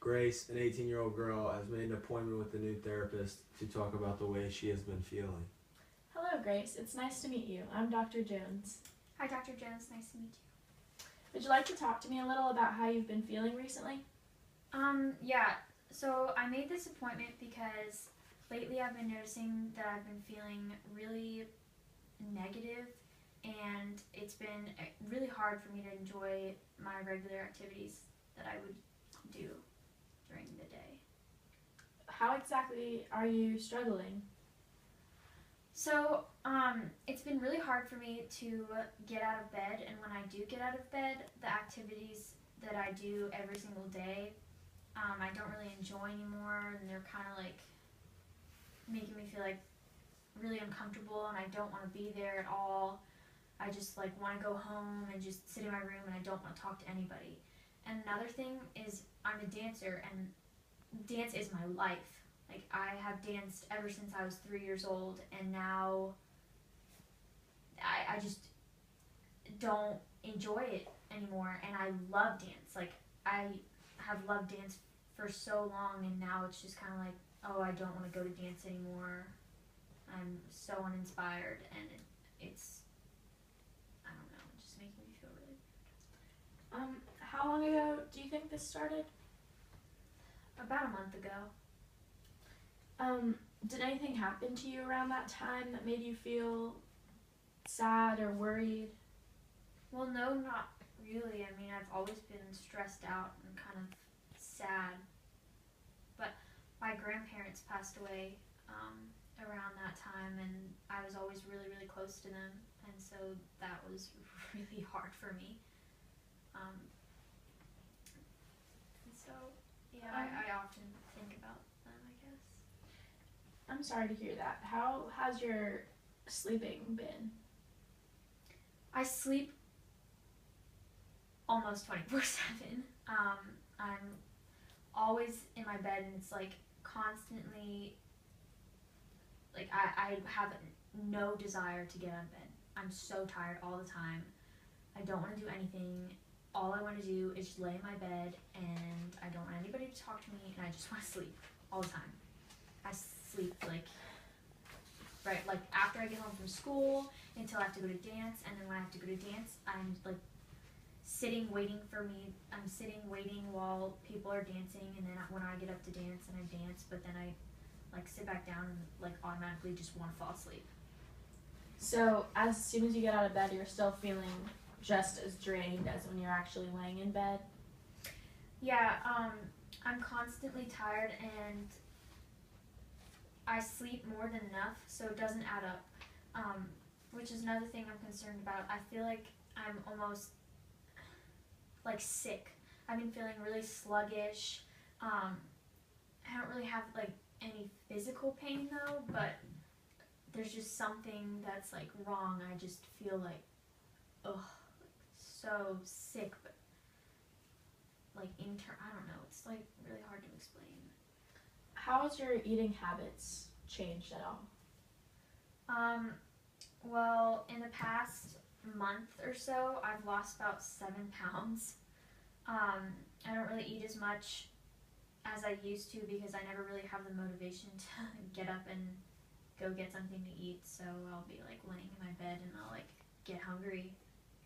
Grace, an 18-year-old girl, has made an appointment with a new therapist to talk about the way she has been feeling. Hello, Grace. It's nice to meet you. I'm Dr. Jones. Hi, Dr. Jones. Nice to meet you. Would you like to talk to me a little about how you've been feeling recently? Yeah. So I made this appointment because lately I've been noticing that I've been feeling really negative, and it's been really hard for me to enjoy my regular activities that I would do during the day. How exactly are you struggling? So, it's been really hard for me to get out of bed, and when I do get out of bed, the activities that I do every single day, I don't really enjoy anymore, and they're kind of like making me feel like really uncomfortable, and I don't want to be there at all. I just like want to go home and just sit in my room, and I don't want to talk to anybody. And another thing is I'm a dancer, and dance is my life. Like, I have danced ever since I was 3 years old, and now I just don't enjoy it anymore, and I love dance. Like, I have loved dance for so long, and now it's just kind of like, oh, I don't want to go to dance anymore. I'm so uninspired, and it's, I don't know, it just makes me feel really weird. How long ago do you think this started? About a month ago. Did anything happen to you around that time that made you feel sad or worried? Well, no, not really. I mean, I've always been stressed out and kind of sad. But my grandparents passed away around that time, and I was always really, really close to them, and so that was really hard for me. And so, yeah, I often think about them, I guess. I'm sorry to hear that. How has your sleeping been? I sleep almost 24/7. I'm always in my bed, and it's like constantly, like I have no desire to get out of bed. I'm so tired all the time. I don't want to do anything. All I want to do is just lay in my bed, and I don't want anybody to talk to me, and I just want to sleep all the time. I sleep like after I get home from school until I have to go to dance, and then when I have to go to dance, I'm like sitting waiting while people are dancing, and then when I get up to dance, and I dance, but then I like sit back down and like automatically just want to fall asleep. So as soon as you get out of bed, you're still feeling just as drained as when you're actually laying in bed? Yeah, I'm constantly tired, and I sleep more than enough, so it doesn't add up, which is another thing I'm concerned about. I feel like I'm almost like sick. I've been feeling really sluggish. I don't really have like any physical pain though, but there's just something that's like wrong. I just feel like, so sick, but like I don't know, it's like really hard to explain. How has your eating habits changed at all? Well, in the past month or so, I've lost about 7 pounds. I don't really eat as much as I used to because I never really have the motivation to get up and go get something to eat, so I'll be like laying in my bed and I'll like get hungry,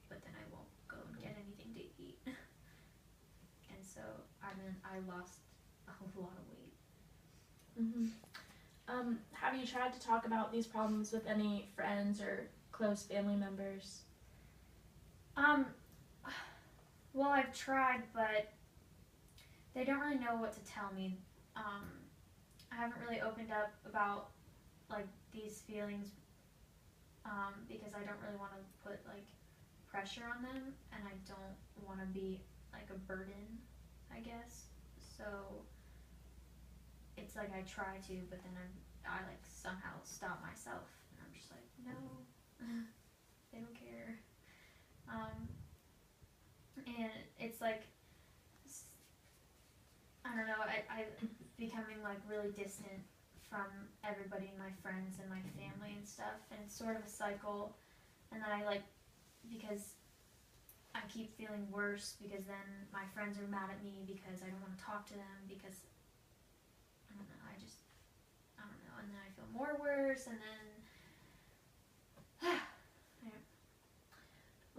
but then I won't go and get anything to eat. And so I lost a whole lot of weight. Have you tried to talk about these problems with any friends or close family members? Well, I've tried, but they don't really know what to tell me. I haven't really opened up about like these feelings because I don't really want to put like pressure on them, and I don't want to be like a burden, I guess. So it's like I try to, but then I like somehow stop myself, and I'm just like, no, they don't care. And it's like, I don't know, I'm becoming like really distant from everybody, my friends and my family and stuff, and it's sort of a cycle. And then I like, because I keep feeling worse because then my friends are mad at me because I don't want to talk to them because I don't know, I don't know, and then I feel more worse, and then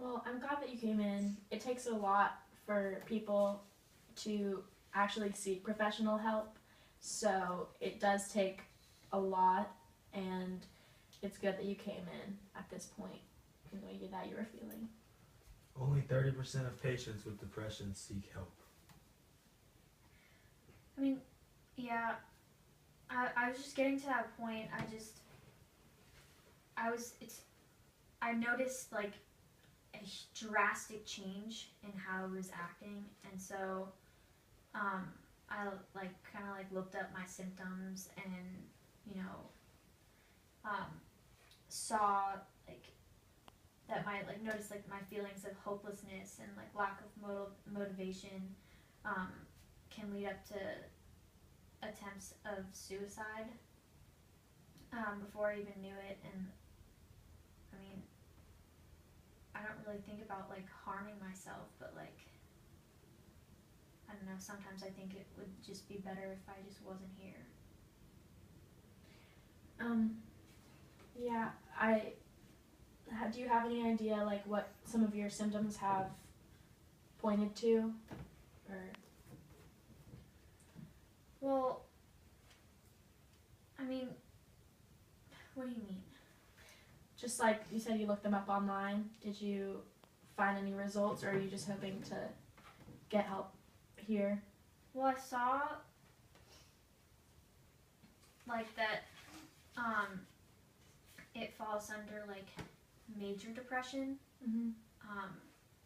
Well, I'm glad that you came in. It takes a lot for people to actually seek professional help, so it does take a lot, and it's good that you came in at this point, the way that you were feeling. Only 30% of patients with depression seek help. I mean, yeah, I was just getting to that point. I noticed like a drastic change in how I was acting, and so I like kind of like looked up my symptoms and saw like that my like noticed like my feelings of hopelessness and like lack of motivation can lead up to attempts of suicide before I even knew it. And I mean, I don't really think about like harming myself, but like I don't know, sometimes I think it would just be better if I just wasn't here. Yeah, do you have any idea like what some of your symptoms have pointed to, or? Well, I mean, what do you mean? Just like you said, you looked them up online. Did you find any results, or are you just hoping to get help here? Well, I saw like that it falls under like major depression. Mm-hmm.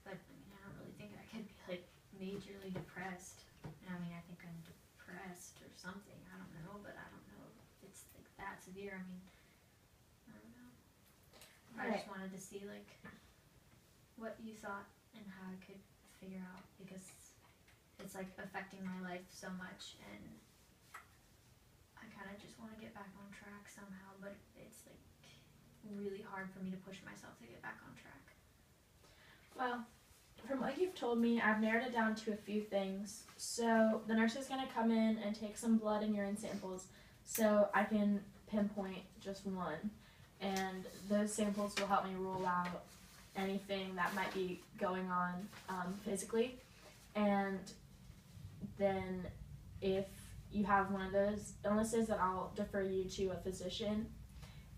But I mean, I don't really think I could be like majorly depressed. I mean, I think I'm depressed or something. I don't know, but I don't know if it's like that severe. I mean, I don't know. I just wanted to see like what you thought and how I could figure out, because it's like affecting my life so much, and I kind of just want to get back on track somehow, but it's like really hard for me to push myself to get back on track. Well, from what you've told me, I've narrowed it down to a few things. So the nurse is going to come in and take some blood and urine samples so I can pinpoint just one. And those samples will help me rule out anything that might be going on physically. And then if you have one of those illnesses, then I'll defer you to a physician.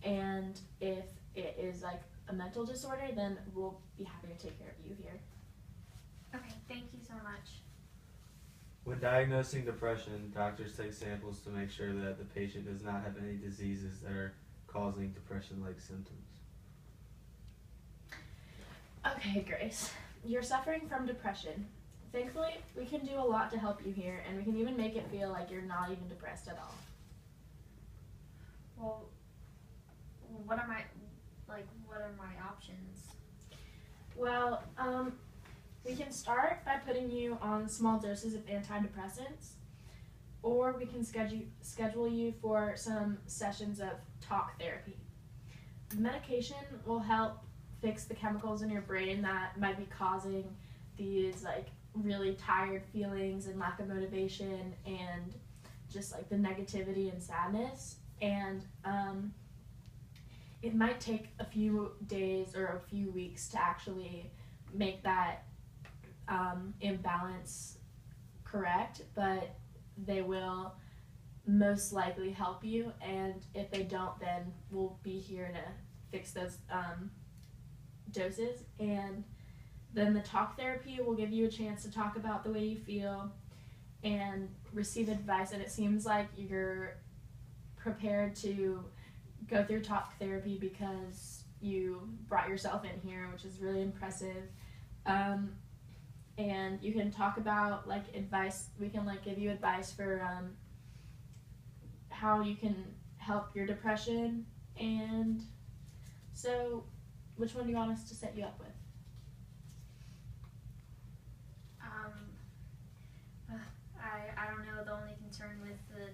And if it is like a mental disorder, then we'll be happy to take care of you here. Okay, thank you so much. When diagnosing depression, doctors take samples to make sure that the patient does not have any diseases that are causing depression-like symptoms. Okay, Grace. You're suffering from depression. Thankfully, we can do a lot to help you here, and we can even make it feel like you're not even depressed at all. Well, what are my options? Well, we can start by putting you on small doses of antidepressants, or we can schedule you for some sessions of talk therapy. The medication will help fix the chemicals in your brain that might be causing these like really tired feelings and lack of motivation and just like the negativity and sadness. And it might take a few days or a few weeks to actually make that imbalance correct, but they will most likely help you, and if they don't, then we'll be here to fix those doses. And then the talk therapy will give you a chance to talk about the way you feel and receive advice, and it seems like you're prepared to go through talk therapy because you brought yourself in here, which is really impressive. And you can talk about like advice. We can like give you advice for how you can help your depression. And so, which one do you want us to set you up with? I don't know. The only concern with the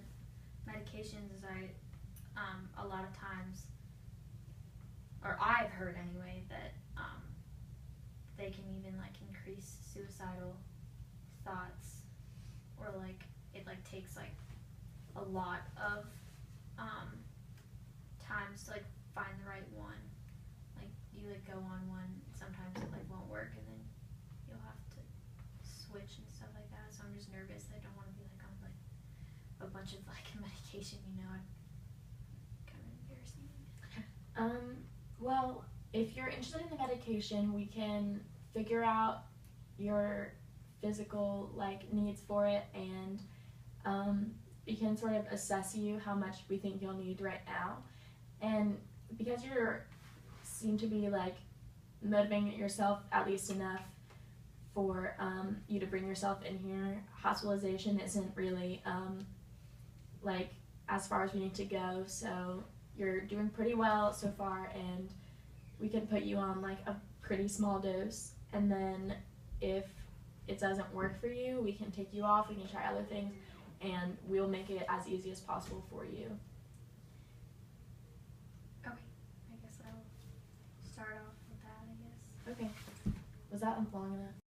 medications is a lot of times, or I've heard anyway, that they can even like pretty suicidal thoughts, or like it like takes like a lot of times to like find the right one. Like you like go on one, sometimes it like won't work, and then you'll have to switch and stuff like that. So I'm just nervous. I don't want to be like on like a bunch of like medication, you know. Kind of embarrassing. Well, if you're interested in the medication, we can figure out your physical like needs for it, and we can sort of assess you how much we think you'll need right now. And because you seem to be like motivating yourself at least enough for you to bring yourself in here, hospitalization isn't really like as far as we need to go. So you're doing pretty well so far, and we can put you on like a pretty small dose, and then if it doesn't work for you, we can take you off, we can try other things, and we'll make it as easy as possible for you. Okay, I guess I'll start off with that, I guess. Okay. Was that long enough?